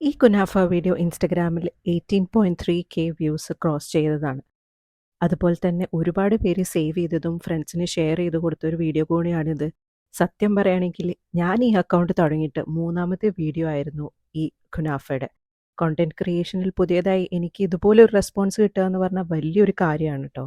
ഈ കുനാഫ വീഡിയോ ഇൻസ്റ്റഗ്രാമിൽ 18.3K views cross ചെയ്തതാണ്. അതുപോലെ തന്നെ ഒരുപാട് പേര് സേവ് ചെയ്തതും ഫ്രണ്ട്സിന് ഷെയർ ചെയ്ത് കൊടുത്ത ഒരു വീഡിയോ കൂടിയാണിത്. സത്യം പറയുകയാണെങ്കിൽ ഞാൻ ഈ അക്കൗണ്ട് തുടങ്ങിയിട്ട് മൂന്നാമത്തെ വീഡിയോ ആയിരുന്നു ഈ കുനാഫയുടെ. കോണ്ടന്റ് ക്രിയേഷനിൽ പുതിയതായി എനിക്ക് ഇതുപോലെ ഒരു റെസ്പോൺസ് കിട്ടുക എന്ന് പറഞ്ഞാൽ വലിയൊരു കാര്യമാണ് കേട്ടോ.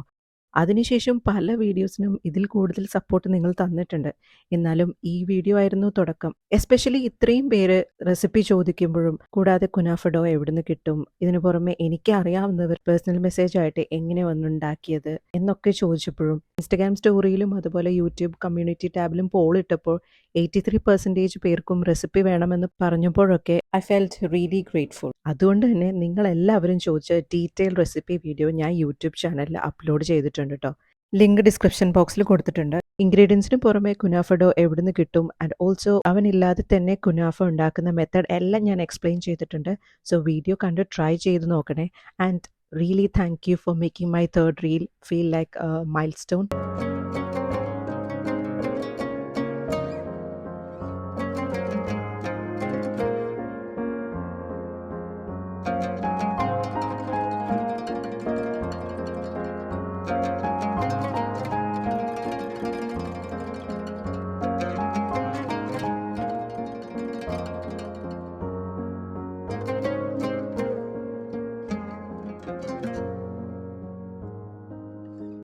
അതിനുശേഷം പല വീഡിയോസിനും ഇതിൽ കൂടുതൽ സപ്പോർട്ട് നിങ്ങൾ തന്നിട്ടുണ്ട്. എന്നാലും ഈ വീഡിയോ ആയിരുന്നു തുടക്കം. എസ്പെഷ്യലി ഇത്രയും പേര് റെസിപ്പി ചോദിക്കുമ്പോഴും കൂടാതെ കുനാഫ ഡോ എവിടുന്ന് കിട്ടും, ഇതിനു പുറമെ എനിക്ക് അറിയാവുന്നവർ പേഴ്സണൽ മെസ്സേജ് ആയിട്ട് എങ്ങനെ വന്നുണ്ടാക്കിയത് എന്നൊക്കെ ചോദിച്ചപ്പോഴും ഇൻസ്റ്റഗ്രാം സ്റ്റോറിയിലും അതുപോലെ യൂട്യൂബ് കമ്മ്യൂണിറ്റി ടാബിലും പോൾ ഇട്ടപ്പോൾ 83% പേർക്കും റെസിപ്പി വേണമെന്ന് പറഞ്ഞപ്പോഴൊക്കെ ഐ ഫെൽറ്റ് റിയലി ഗ്രേറ്റ്ഫുൾ. അതുകൊണ്ട് തന്നെ നിങ്ങളെല്ലാവരും ചോദിച്ച ഡീറ്റെയിൽ റെസിപ്പി വീഡിയോ ഞാൻ യൂട്യൂബ് ചാനലിൽ അപ്ലോഡ് ചെയ്തിട്ടുണ്ട് കേട്ടോ. ലിങ്ക് ഡിസ്ക്രിപ്ഷൻ ബോക്സിൽ കൊടുത്തിട്ടുണ്ട്. ഇൻഗ്രീഡിയൻസിന് പുറമെ കുനാഫ ഡോ എവിടുന്ന് കിട്ടും ആൻഡ് ഓൾസോ അവനില്ലാതെ തന്നെ കുനാഫ ഉണ്ടാക്കുന്ന മെത്തേഡ് എല്ലാം ഞാൻ എക്സ്പ്ലെയിൻ ചെയ്തിട്ടുണ്ട്. സോ വീഡിയോ കണ്ട് ട്രൈ ചെയ്ത് നോക്കണേ. And really thank you for making my third reel feel like A milestone.